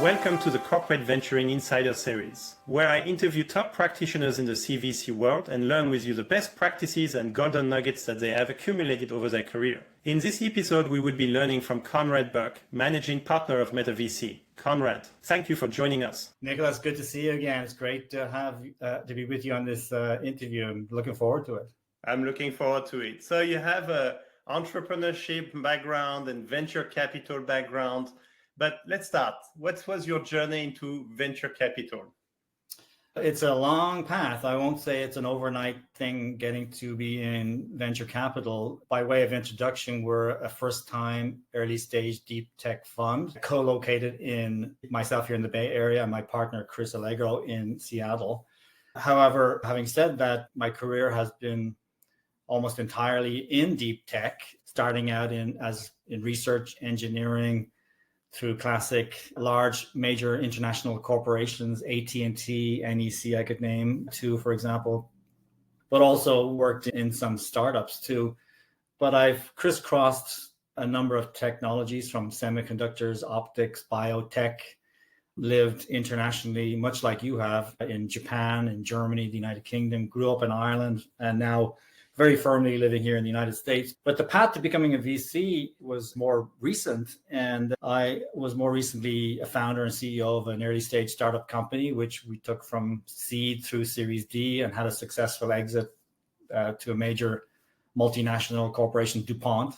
Welcome to the Corporate Venturing Insider Series, where I interview top practitioners in the CVC world and learn with you the best practices and golden nuggets that they have accumulated over their career. In this episode, we will be learning from Conrad Burke, Managing Partner of MetaVC. Conrad, thank you for joining us. Nicholas, good to see you again. It's great to have to be with you on this interview. I'm looking forward to it. I'm looking forward to it. So you have an entrepreneurship background and venture capital background. But let's start. What was your journey into venture capital? It's a long path. I won't say it's an overnight thing getting to be in venture capital. By way of introduction, we're a first-time early-stage deep tech fund, co-located in myself here in the Bay Area and my partner, Chris Allegro, in Seattle. However, having said that, my career has been almost entirely in deep tech, starting out in research, engineering, through classic large major international corporations, AT&T, NEC, I could name two, for example, but also worked in some startups too. But I've crisscrossed a number of technologies from semiconductors, optics, biotech, lived internationally, much like you have, in Japan, in Germany, the United Kingdom, grew up in Ireland, and now very firmly living here in the United States. But the path to becoming a VC was more recent. And I was more recently a founder and CEO of an early stage startup company, which we took from seed through Series D and had a successful exit to a major multinational corporation, DuPont.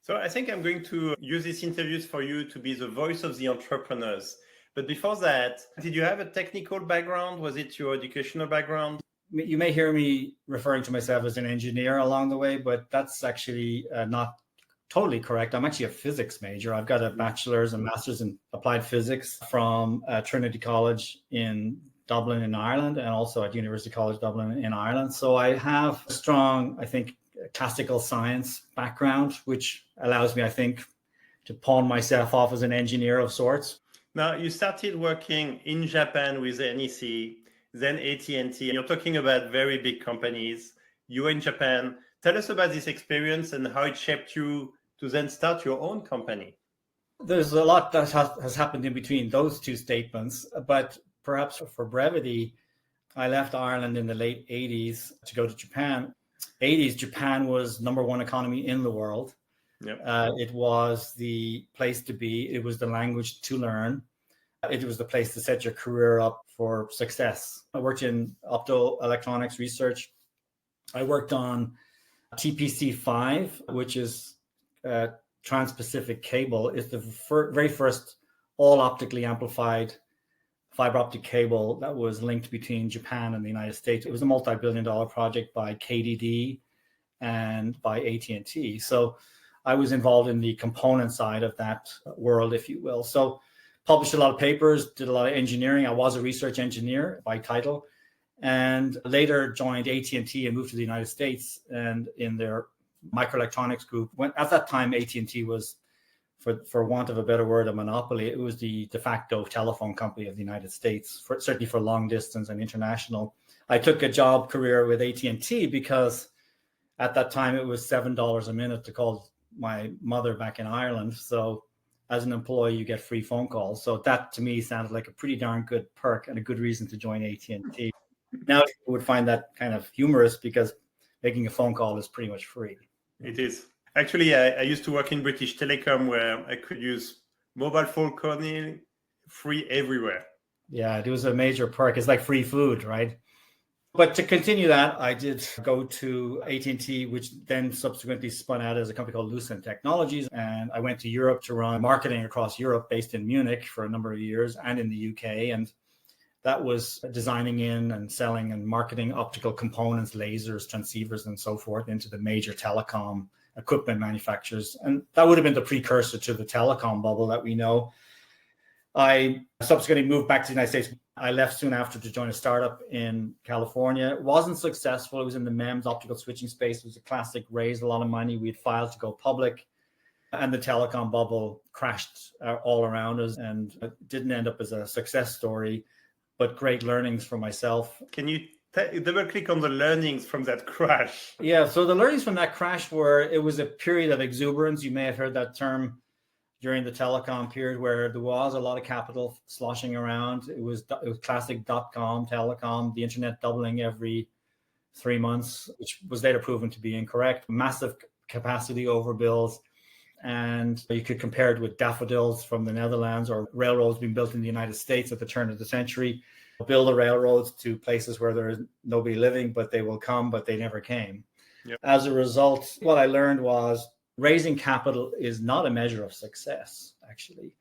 So I think I'm going to use these interviews for you to be the voice of the entrepreneurs. But before that, did you have a technical background? Was it your educational background? You may hear me referring to myself as an engineer along the way, but that's actually not totally correct. I'm actually a physics major. I've got a bachelor's and master's in applied physics from Trinity College in Dublin in Ireland, and also at University College Dublin in Ireland. So I have a strong, I think, classical science background, which allows me, I think, to pawn myself off as an engineer of sorts. Now, you started working in Japan with NEC, then AT&T. You're talking about very big companies. You were in Japan. Tell us about this experience and how it shaped you to then start your own company. There's a lot that has happened in between those two statements, but perhaps for brevity, I left Ireland in the late 80s to go to Japan. 80s, Japan was number one economy in the world. Yep. It was the place to be. It was the language to learn. It was the place to set your career up for success. I worked in optoelectronics research. I worked on TPC5, which is Trans-Pacific Cable. It's the very first all optically amplified fiber optic cable that was linked between Japan and the United States. It was a multi-billion-dollar project by KDD and by AT&T. So I was involved in the component side of that world, if you will. So published a lot of papers, did a lot of engineering. I was a research engineer by title, and later joined AT&T and moved to the United States and in their microelectronics group. At that time, AT&T was, for want of a better word, a monopoly. It was the de facto telephone company of the United States, certainly for long distance and international. I took a job career with AT&T because at that time it was $7 a minute to call my mother back in Ireland. So as an employee, you get free phone calls. So that to me sounded like a pretty darn good perk and a good reason to join AT&T. Now people would find that kind of humorous because making a phone call is pretty much free. It is. Actually, I used to work in British Telecom where I could use mobile phone calling free everywhere. Yeah, it was a major perk. It's like free food, right? But to continue that, I did go to AT&T, which then subsequently spun out as a company called Lucent Technologies. And I went to Europe to run marketing across Europe, based in Munich for a number of years, and in the UK. And that was designing in and selling and marketing optical components, lasers, transceivers, and so forth into the major telecom equipment manufacturers. And that would have been the precursor to the telecom bubble that we know. I subsequently moved back to the United States. I left soon after to join a startup in California. It wasn't successful. It was in the MEMS optical switching space. It was a classic, raised a lot of money. We had filed to go public, and the telecom bubble crashed all around us, and it didn't end up as a success story, but great learnings for myself. Can you double click on the learnings from that crash? Yeah, so the learnings from that crash were, it was a period of exuberance. You may have heard that term during the telecom period where there was a lot of capital sloshing around. It was classic .com telecom, the internet doubling every 3 months, which was later proven to be incorrect. Massive capacity overbills. And you could compare it with daffodils from the Netherlands or railroads being built in the United States at the turn of the century. Build the railroads to places where there is nobody living, but they will come, but they never came. Yep. As a result, what I learned was raising capital is not a measure of success, actually,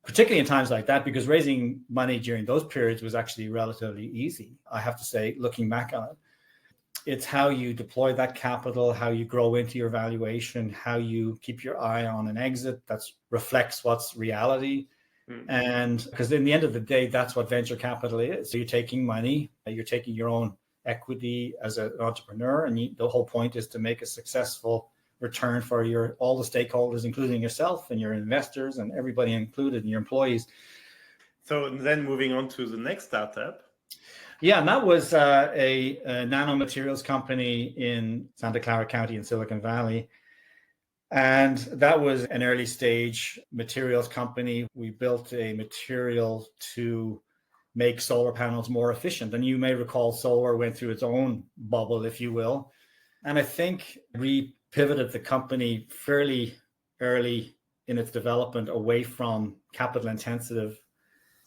particularly in times like that, because raising money during those periods was actually relatively easy, I have to say, looking back on it. It's how you deploy that capital, how you grow into your valuation, how you keep your eye on an exit that reflects what's reality. And because in the end of the day, that's what venture capital is. So you're taking money, you're taking your own equity as an entrepreneur, and the whole point is to make a successful return for all the stakeholders, including yourself and your investors and everybody included, and your employees. So then moving on to the next startup. Yeah, and that was a nanomaterials company in Santa Clara County in Silicon Valley. And that was an early stage materials company. We built a material to make solar panels more efficient. And you may recall solar went through its own bubble, if you will. And I think we pivoted the company fairly early in its development away from capital intensive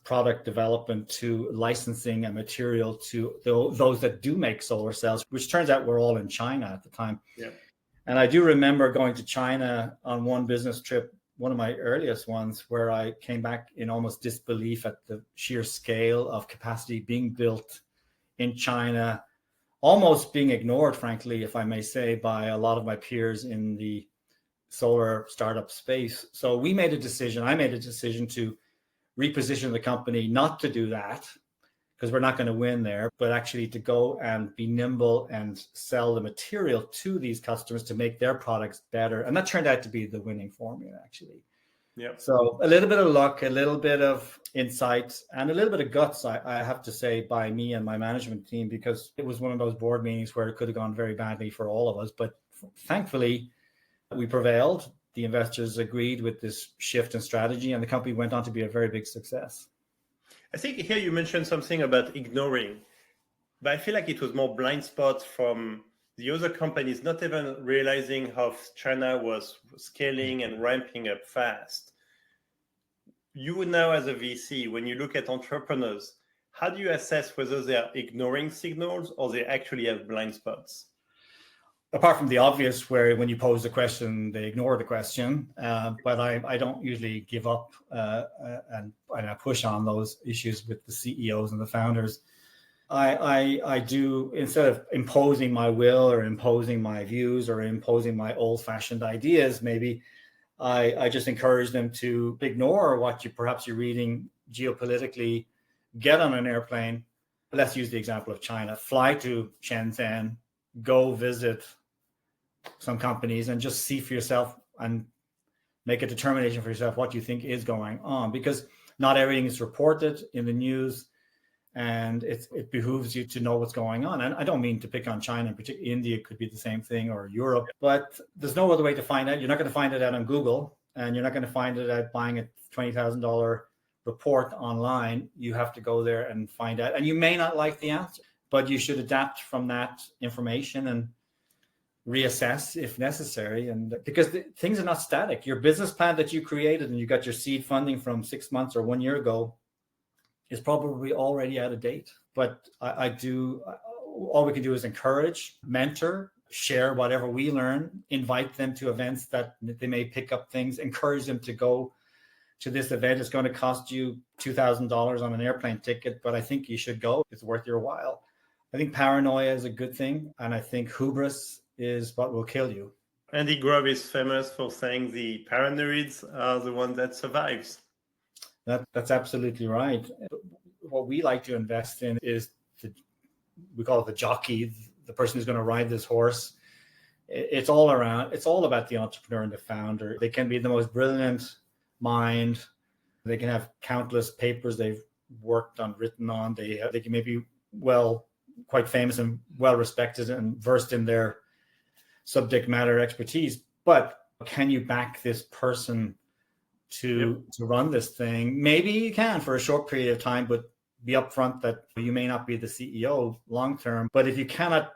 product development to licensing a material to those that do make solar cells, which turns out we're all in China at the time. Yeah. And I do remember going to China on one business trip, one of my earliest ones, where I came back in almost disbelief at the sheer scale of capacity being built in China, almost being ignored, frankly, if I may say, by a lot of my peers in the solar startup space. So I made a decision to reposition the company, not to do that, because we're not going to win there, but actually to go and be nimble and sell the material to these customers to make their products better. And that turned out to be the winning formula, actually. Yeah. So a little bit of luck, a little bit of insight, and a little bit of guts, I have to say, by me and my management team, because it was one of those board meetings where it could have gone very badly for all of us. But thankfully, we prevailed. The investors agreed with this shift in strategy, and the company went on to be a very big success. I think here you mentioned something about ignoring, but I feel like it was more blind spots from the other companies, not even realizing how China was scaling and ramping up fast. You now, as a VC, when you look at entrepreneurs, how do you assess whether they are ignoring signals or they actually have blind spots? Apart from the obvious, where when you pose the question, they ignore the question. But I don't usually give up and I push on those issues with the CEOs and the founders. I do, instead of imposing my will or imposing my views or imposing my old-fashioned ideas, maybe I just encourage them to ignore what perhaps you're reading geopolitically, get on an airplane. Let's use the example of China. Fly to Shenzhen, go visit some companies and just see for yourself and make a determination for yourself what you think is going on, because not everything is reported in the news, and it behooves you to know what's going on. And I don't mean to pick on China, particularly India could be the same thing, or Europe, but there's no other way to find out. You're not going to find it out on Google, and you're not going to find it out buying a $20,000 report online. You have to go there and find out, and you may not like the answer, but you should adapt from that information and reassess if necessary. And because things are not static. Your business plan that you created and you got your seed funding from 6 months or 1 year ago is probably already out of date. But all we can do is encourage, mentor, share whatever we learn, invite them to events that they may pick up things, encourage them to go to this event. It's going to cost you $2,000 on an airplane ticket, but I think you should go. It's worth your while. I think paranoia is a good thing, and I think hubris is what will kill you. Andy Grove is famous for saying the paranoids are the one that survives. That's absolutely right. What we like to invest in is we call it the jockey, the person who's going to ride this horse. It's all about the entrepreneur and the founder. They can be the most brilliant mind. They can have countless papers they've written on. They can maybe quite famous and well respected and versed in their subject matter expertise, but can you back this person to run this thing. Maybe you can for a short period of time, but be upfront that you may not be the CEO long term. But if you cannot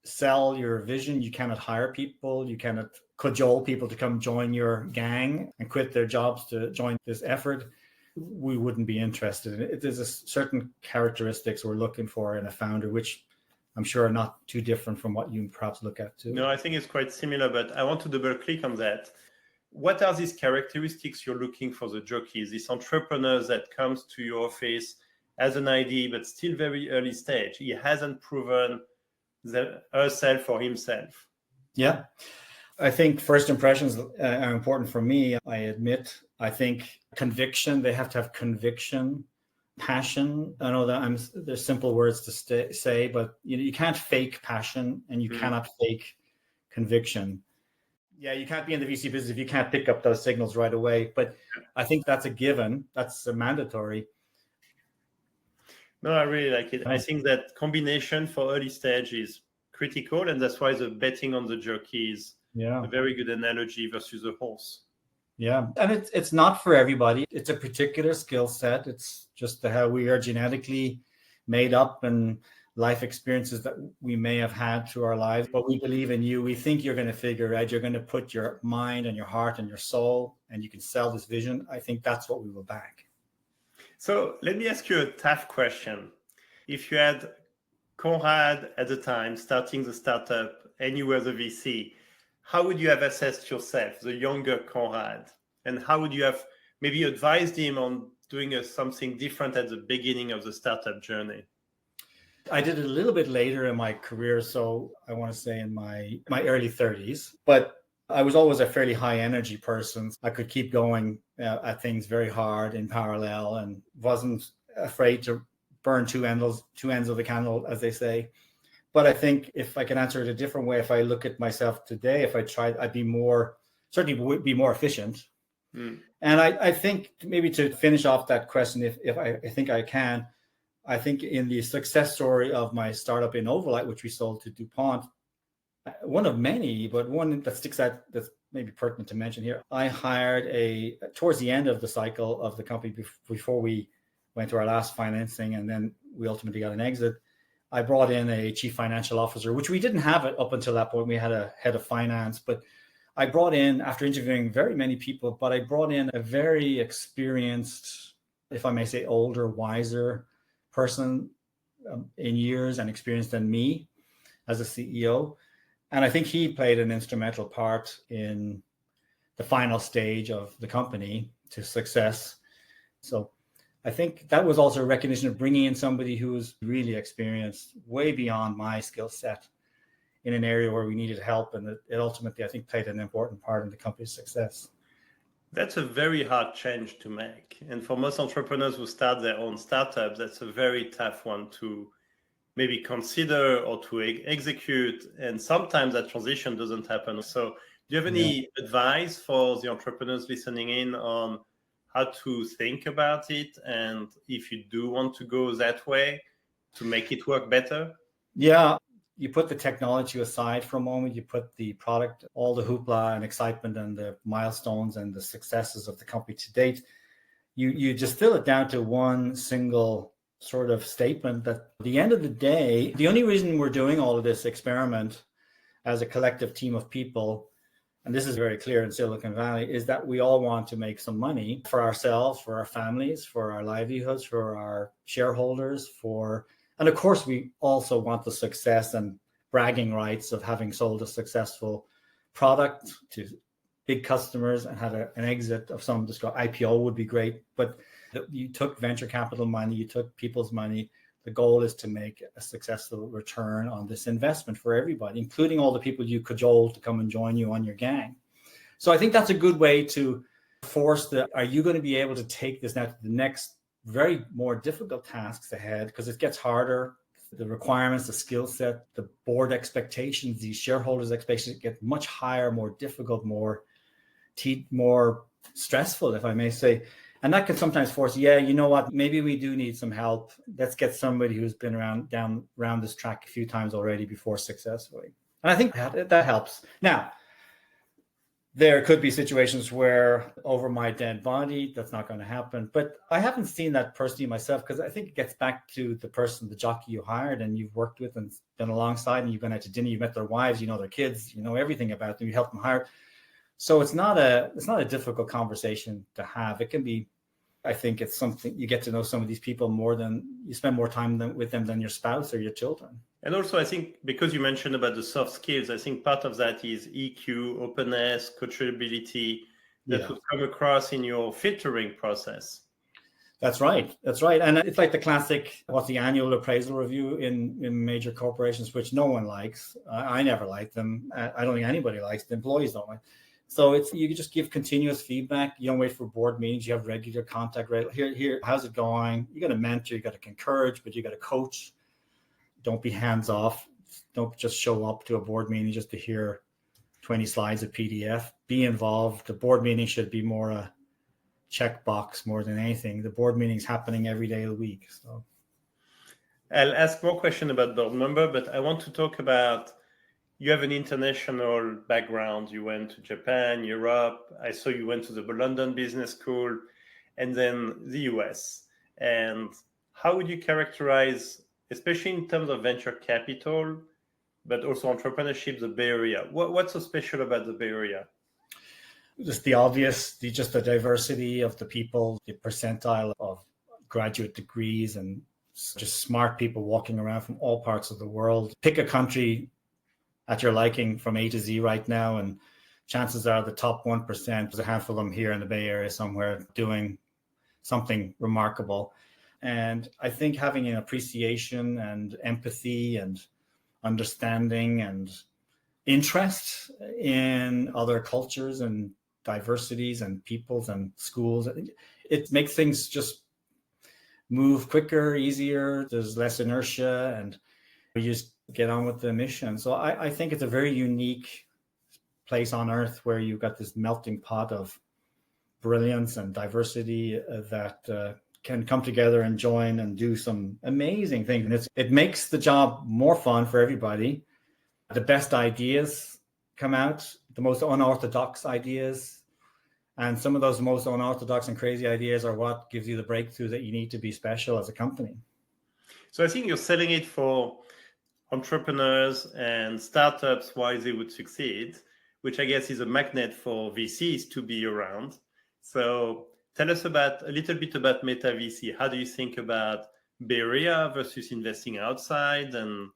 sell your vision, you cannot hire people, you cannot cajole people to come join your gang and quit their jobs to join this effort, we wouldn't be interested in it. There's a certain characteristics we're looking for in a founder, which I'm sure are not too different from what you perhaps look at too. No, I think it's quite similar, but I want to double click on that. What are these characteristics you're looking for the jockeys, these entrepreneurs that comes to your office as an idea, but still very early stage? He hasn't proven herself or himself. Yeah. I think first impressions are important for me. I admit, I think conviction, they have to have conviction, passion. I know that there's simple words to say, but you can't fake passion and you cannot fake conviction. Yeah, you can't be in the VC business if you can't pick up those signals right away. But I think that's a given. That's a mandatory. No, I really like it. I think that combination for early stage is critical, and that's why the betting on the jockey is a very good analogy versus a horse. Yeah, and it's not for everybody. It's a particular skill set. It's just how we are genetically made up and life experiences that we may have had through our lives. But we believe in you. We think you're going to figure it out. You're going to put your mind and your heart and your soul, and you can sell this vision. I think that's what we will back. So let me ask you a tough question. If you had Conrad at the time starting the startup and you were the VC, how would you have assessed yourself, the younger Conrad? And how would you have maybe advised him on doing something different at the beginning of the startup journey? I did it a little bit later in my career, so I want to say in my early 30s. But I was always a fairly high energy person. I could keep going at things very hard in parallel and wasn't afraid to burn two ends of the candle, as they say. But I think if I can answer it a different way, if I look at myself today, if I tried, I'd certainly would be more efficient. And I think maybe to finish off that question, if I think I can, I think in the success story of my startup in Overlight, which we sold to DuPont, one of many, but one that sticks out that's maybe pertinent to mention here. I hired towards the end of the cycle of the company before we went to our last financing, and then we ultimately got an exit. I brought in a chief financial officer, which we didn't have it up until that point. We had a head of finance, but I brought in, after interviewing very many people, but I brought in a very experienced, if I may say, older, wiser person in years and experience than me as a CEO. And I think he played an instrumental part in the final stage of the company to success. So I think that was also a recognition of bringing in somebody who was really experienced, way beyond my skill set in an area where we needed help. And it ultimately, I think, played an important part in the company's success. That's a very hard change to make. And for most entrepreneurs who start their own startups, that's a very tough one to maybe consider or to execute. And sometimes that transition doesn't happen. So do you have any advice for the entrepreneurs listening in on how to think about it? And if you do want to go that way, to make it work better? Yeah. You put the technology aside for a moment, you put the product, all the hoopla and excitement and the milestones and the successes of the company to date. You distill it down to one single sort of statement that at the end of the day, the only reason we're doing all of this experiment as a collective team of people, and this is very clear in Silicon Valley, is that we all want to make some money for ourselves, for our families, for our livelihoods, for our shareholders, and of course, we also want the success and bragging rights of having sold a successful product to big customers and had an exit of some IPO would be great. But you took venture capital money, you took people's money. The goal is to make a successful return on this investment for everybody, including all the people you cajole to come and join you on your gang. So I think that's a good way to force are you going to be able to take this now to the next very more difficult tasks ahead, because it gets harder. The requirements, the skill set, the board expectations, the shareholders' expectations get much higher, more difficult, more stressful, if I may say. And that can sometimes force, you know what, maybe we do need some help. Let's get somebody who's been around this track a few times already before successfully. And I think that helps. Now, There could be situations where over my dead body, that's not going to happen. But I haven't seen that personally myself, because I think it gets back to the person, the jockey you hired and you've worked with and been alongside, and you've been out to dinner, you've met their wives, you know their kids, you know everything about them, you help them hire. So it's not a difficult conversation to have. It can be, I think it's something you get to know some of these people more than you spend more time with them than your spouse or your children. And also, I think because you mentioned about the soft skills, I think part of that is EQ, openness, coachability that would come across in your filtering process. That's right. And it's like the classic, what's the annual appraisal review in major corporations, which no one likes. I never liked them. I don't think anybody likes them. Employees don't like. So you just give continuous feedback. You don't wait for board meetings. You have regular contact. Right here, how's it going? You got to mentor, you got to encourage, but you got to coach. Don't be hands off. Don't just show up to a board meeting just to hear 20 slides of PDF. Be involved. The board meeting should be more a checkbox more than anything. The board meeting's happening every day of the week. So I'll ask more questions about board member, but I want to talk about, you have an international background. You went to Japan, Europe. I saw you went to the London Business School and then the US. And how would you characterize, especially in terms of venture capital, but also entrepreneurship, the Bay Area? What's so special about the Bay Area? Just the obvious, just the diversity of the people, the percentile of graduate degrees, and just smart people walking around from all parts of the world. Pick a country at your liking from A to Z right now, and chances are the top 1%, there's a handful of them here in the Bay Area somewhere doing something remarkable. And I think having an appreciation and empathy and understanding and interest in other cultures and diversities and peoples and schools, it makes things just move quicker, easier. There's less inertia, and we just get on with the mission. So I think it's a very unique place on earth where you've got this melting pot of brilliance and diversity that can come together and join and do some amazing things. And it makes the job more fun for everybody. The best ideas come out, the most unorthodox ideas. And some of those most unorthodox and crazy ideas are what gives you the breakthrough that you need to be special as a company. So I think you're selling it for entrepreneurs and startups, why they would succeed, which I guess is a magnet for VCs to be around. So tell us a little bit about MetaVC. How do you think about Bay Area versus investing outside? And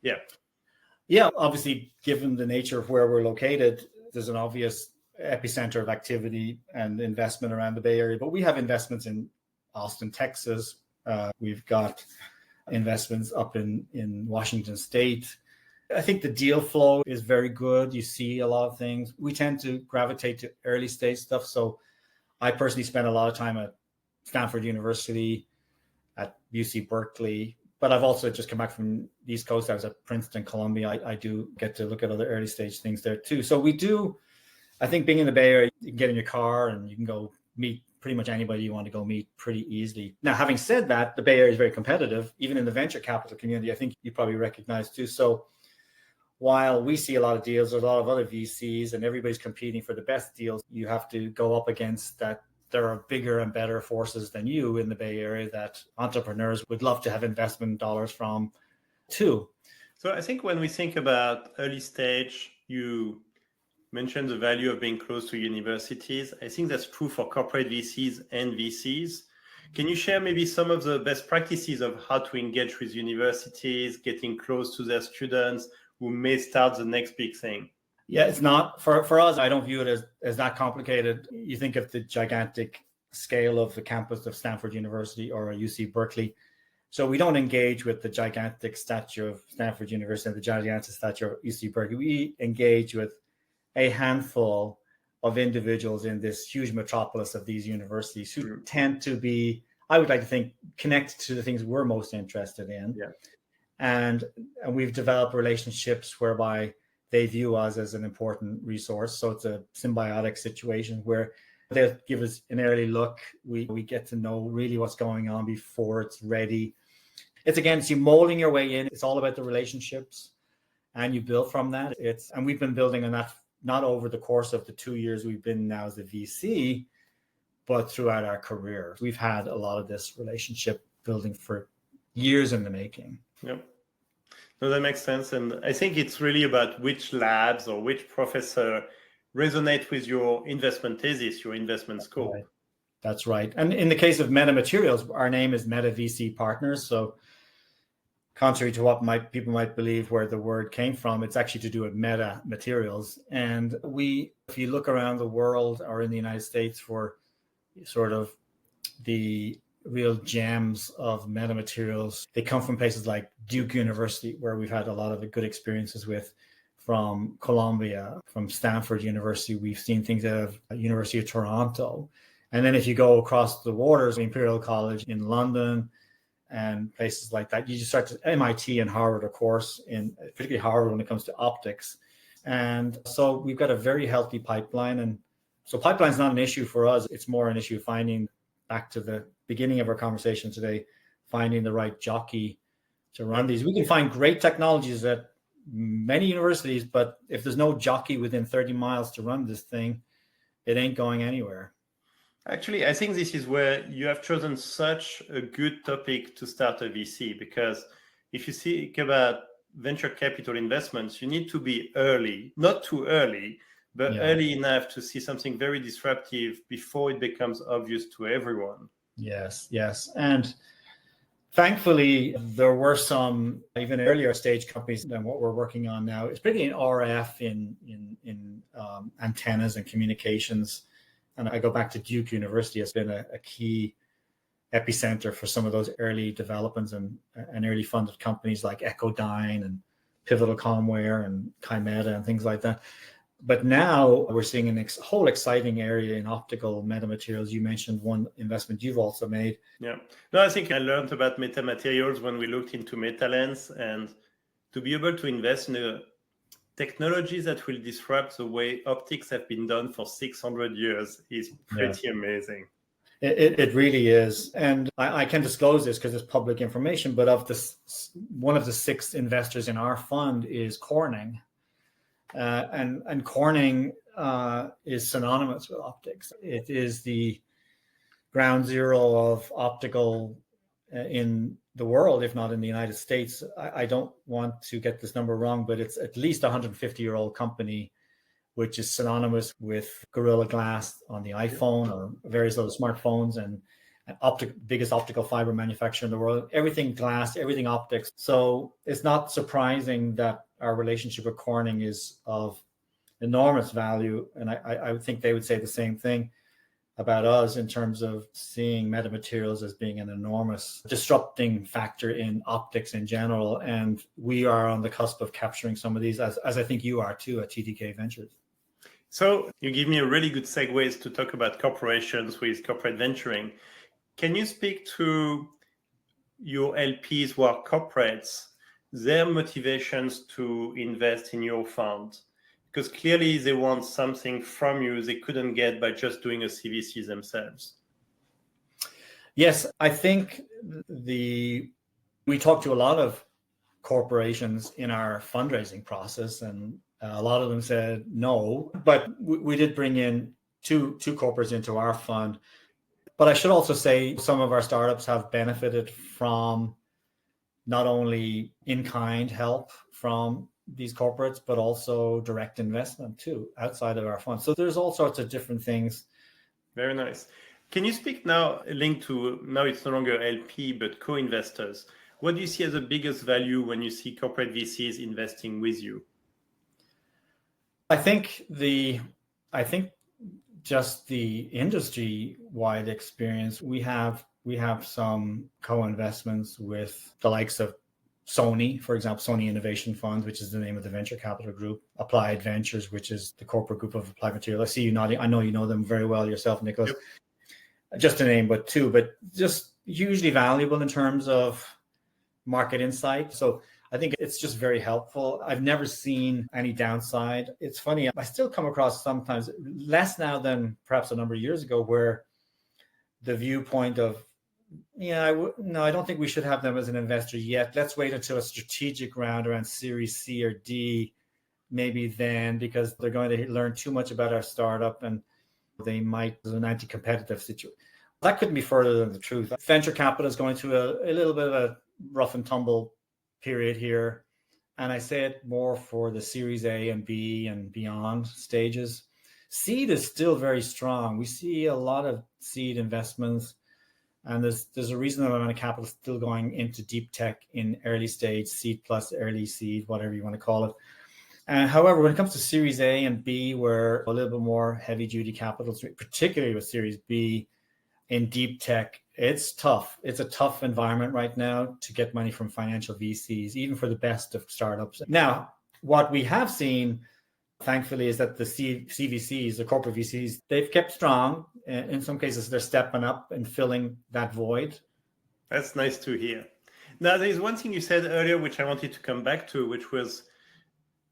Yeah, obviously, given the nature of where we're located, there's an obvious epicenter of activity and investment around the Bay Area. But we have investments in Austin, Texas. We've got investments up in Washington State. I think the deal flow is very good. You see a lot of things. We tend to gravitate to early stage stuff. So I personally spent a lot of time at Stanford University, at UC Berkeley, but I've also just come back from the East Coast. I was at Princeton, Columbia. I do get to look at other early stage things there too. So we do, I think being in the Bay Area, you can get in your car and you can go meet pretty much anybody you want to go meet pretty easily. Now, having said that, the Bay Area is very competitive, even in the venture capital community. I think you probably recognize too. So while we see a lot of deals, there's a lot of other VCs and everybody's competing for the best deals. You have to go up against that. There are bigger and better forces than you in the Bay Area that entrepreneurs would love to have investment dollars from too. So I think when we think about early stage, you mentioned the value of being close to universities. I think that's true for corporate VCs and VCs. Can you share maybe some of the best practices of how to engage with universities, getting close to their students who may start the next big thing? Yeah, it's not for us. I don't view it as that complicated. You think of the gigantic scale of the campus of Stanford University or UC Berkeley. So we don't engage with the gigantic stature of Stanford University and the gigantic stature of UC Berkeley. We engage with a handful of individuals in this huge metropolis of these universities who tend to be, I would like to think, connected to the things we're most interested in. Yeah. And we've developed relationships whereby they view us as an important resource. So it's a symbiotic situation where they'll give us an early look. We get to know really what's going on before it's ready. It's you molding your way in. It's all about the relationships and you build from that. And we've been building on that not over the course of the 2 years we've been now as a VC, but throughout our career. We've had a lot of this relationship building for years in the making. Yep. No, that makes sense. And I think it's really about which labs or which professor resonate with your investment thesis, your investment scope. Right. That's right. And in the case of MetaMaterials, our name is MetaVC Partners. So contrary to what people might believe where the word came from, it's actually to do with meta materials. And if you look around the world or in the United States for sort of the real gems of metamaterials, they come from places like Duke University, where we've had a lot of good experiences with, from Columbia, from Stanford University. We've seen things out of University of Toronto. And then if you go across the waters, Imperial College in London and places like that, you just start to MIT and Harvard, of course, particularly Harvard when it comes to optics. And so we've got a very healthy pipeline. And so pipeline is not an issue for us. It's more an issue finding, back to the beginning of our conversation today, finding the right jockey to run these. We can find great technologies at many universities, but if there's no jockey within 30 miles to run this thing, it ain't going anywhere. Actually, I think this is where you have chosen such a good topic to start a VC, because if you think about venture capital investments, you need to be early, not too early, but early enough to see something very disruptive before it becomes obvious to everyone. Yes. And thankfully, there were some even earlier stage companies than what we're working on now. It's particularly in RF, in antennas and communications. And I go back to Duke University has been a key epicenter for some of those early developments and early funded companies like Echodyne and Pivotal Comware and Chimeta and things like that. But now we're seeing a whole exciting area in optical metamaterials. You mentioned one investment you've also made. Yeah. No, I think I learned about metamaterials when we looked into MetaLens, and to be able to invest in a technology that will disrupt the way optics have been done for 600 years is pretty amazing. It really is. And I can disclose this because it's public information, but one of the 6 investors in our fund is Corning. And Corning is synonymous with optics. It is the ground zero of optical in the world, if not in the United States. I don't want to get this number wrong, but it's at least a 150-year-old company, which is synonymous with Gorilla Glass on the iPhone or various other smartphones, and biggest optical fiber manufacturer in the world. Everything glass, everything optics. So it's not surprising that our relationship with Corning is of enormous value. And I would think they would say the same thing about us in terms of seeing metamaterials as being an enormous disrupting factor in optics in general. And we are on the cusp of capturing some of these, as I think you are too at TDK Ventures. So you give me a really good segue to talk about corporations with corporate venturing. Can you speak to your LPs who are corporates, their motivations to invest in your fund? Because clearly they want something from you they couldn't get by just doing a CVC themselves. Yes, I think we talk to a lot of corporations in our fundraising process, and a lot of them said no, but we did bring in two corporates into our fund. But I should also say some of our startups have benefited from not only in-kind help from these corporates, but also direct investment too, outside of our fund. So there's all sorts of different things. Very nice. Can you speak now, linked to, now it's no longer LP, but co-investors. What do you see as the biggest value when you see corporate VCs investing with you? I think just the industry-wide experience. We have some co-investments with the likes of Sony, for example, Sony Innovation Fund, which is the name of the venture capital group, Applied Ventures, which is the corporate group of Applied Materials. I see you nodding. I know you know them very well yourself, Nicholas. Yep. Just to name but two, but just hugely valuable in terms of market insight. So I think it's just very helpful. I've never seen any downside. It's funny, I still come across sometimes, less now than perhaps a number of years ago, where the viewpoint of, no, I don't think we should have them as an investor yet. Let's wait until a strategic round around Series C or D maybe then, because they're going to learn too much about our startup and they might, there's an anti-competitive situation. That couldn't be further than the truth. Venture capital is going through a little bit of a rough and tumble period here. And I say it more for the Series A and B and beyond stages. Seed is still very strong. We see a lot of seed investments, and there's a reasonable amount of capital still going into deep tech in early stage, seed plus early seed, whatever you want to call it. However, when it comes to Series A and B, we're a little bit more heavy duty capital, particularly with Series B in deep tech. It's tough. It's a tough environment right now to get money from financial VCs, even for the best of startups. Now, what we have seen, thankfully, is that the CVCs, the corporate VCs, they've kept strong. In some cases, they're stepping up and filling that void. That's nice to hear. Now, there's one thing you said earlier, which I wanted to come back to, which was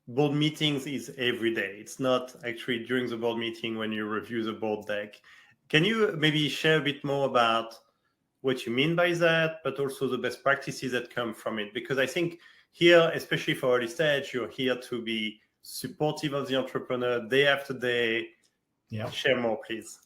board meetings is every day. It's not actually during the board meeting when you review the board deck. Can you maybe share a bit more about what you mean by that, but also the best practices that come from it? Because I think here, especially for early stage, you're here to be supportive of the entrepreneur day after day. Yeah. Share more, please.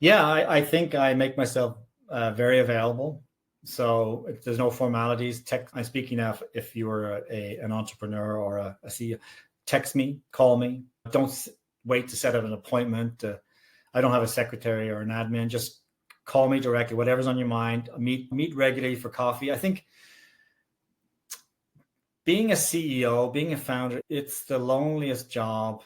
Yeah, I think I make myself very available. So there's no formalities. I'm speaking now, if you're an entrepreneur or a CEO, text me, call me. Don't wait to set up an appointment. I don't have a secretary or an admin. Just call me directly, whatever's on your mind. Meet regularly for coffee. I think being a CEO, being a founder, it's the loneliest job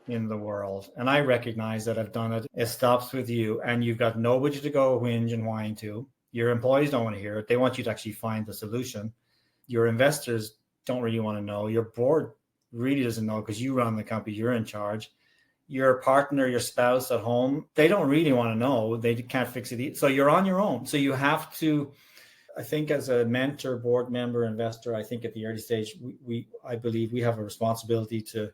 in the world. And I recognize that I've done it. It stops with you and you've got nobody to go whinge and whine to. Your employees don't want to hear it. They want you to actually find the solution. Your investors don't really want to know. Your board really doesn't know because you run the company, you're in charge. Your partner, your spouse at home, they don't really want to know. They can't fix it. So you're on your own. So you have to, I think as a mentor, board member, investor, I think at the early stage, I believe we have a responsibility to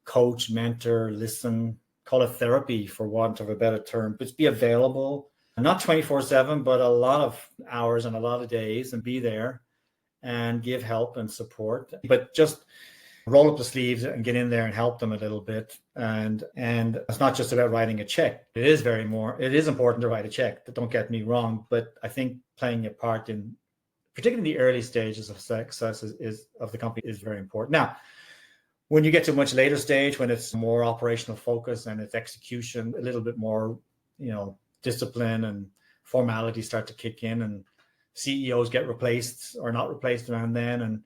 coach, mentor, listen, call it therapy for want of a better term, but be available, not 24/7, but a lot of hours and a lot of days, and be there and give help and support, but just roll up the sleeves and get in there and help them a little bit. And it's not just about writing a check. It is important to write a check, don't get me wrong, but I think playing a part in particularly the early stages of success of the company is very important. Now, when you get to a much later stage, when it's more operational focus and it's execution, a little bit more, discipline and formality start to kick in, and CEOs get replaced or not replaced around then. And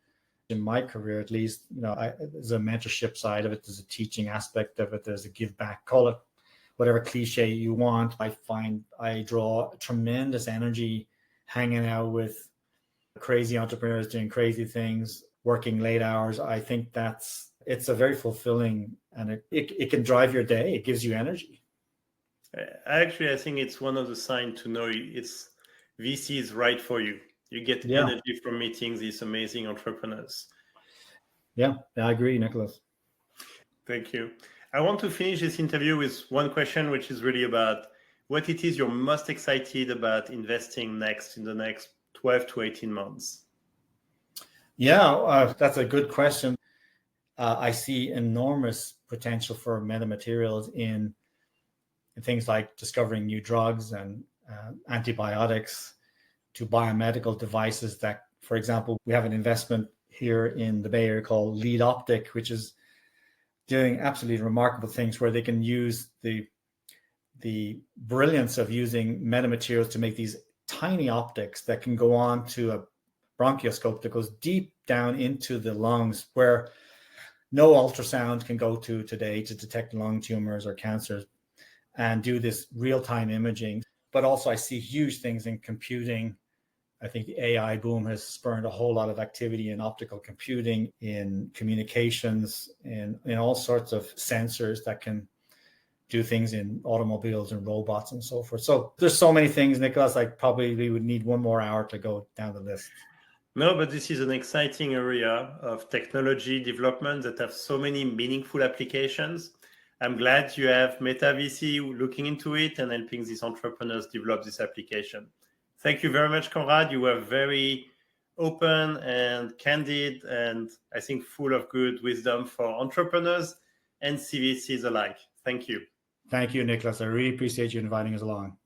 in my career, at least, there's a mentorship side of it. There's a teaching aspect of it. There's a give back, call it whatever cliche you want. I find I draw tremendous energy hanging out with crazy entrepreneurs doing crazy things, working late hours. I think it's a very fulfilling, and it can drive your day. It gives you energy. Actually, I think it's one of the signs to know it's VC is right for you. You get energy from meeting these amazing entrepreneurs. Yeah, I agree, Nicholas. Thank you. I want to finish this interview with one question, which is really about what it is you're most excited about investing next in the next 12 to 18 months. Yeah, that's a good question. I see enormous potential for metamaterials in things like discovering new drugs and antibiotics, to biomedical devices that, for example, we have an investment here in the Bay Area called Lead Optic, which is doing absolutely remarkable things where they can use the brilliance of using metamaterials to make these tiny optics that can go on to a bronchoscope that goes deep down into the lungs, where no ultrasound can go to today to detect lung tumors or cancers, and do this real-time imaging. But also I see huge things in computing. I think the AI boom has spurred a whole lot of activity in optical computing, in communications, in all sorts of sensors that can do things in automobiles and robots and so forth. So there's so many things, Nicholas, we would need one more hour to go down the list. No, but this is an exciting area of technology development that have so many meaningful applications. I'm glad you have MetaVC looking into it and helping these entrepreneurs develop this application. Thank you very much, Conrad. You were very open and candid, and I think full of good wisdom for entrepreneurs and CVCs alike. Thank you. Thank you, Nicholas. I really appreciate you inviting us along.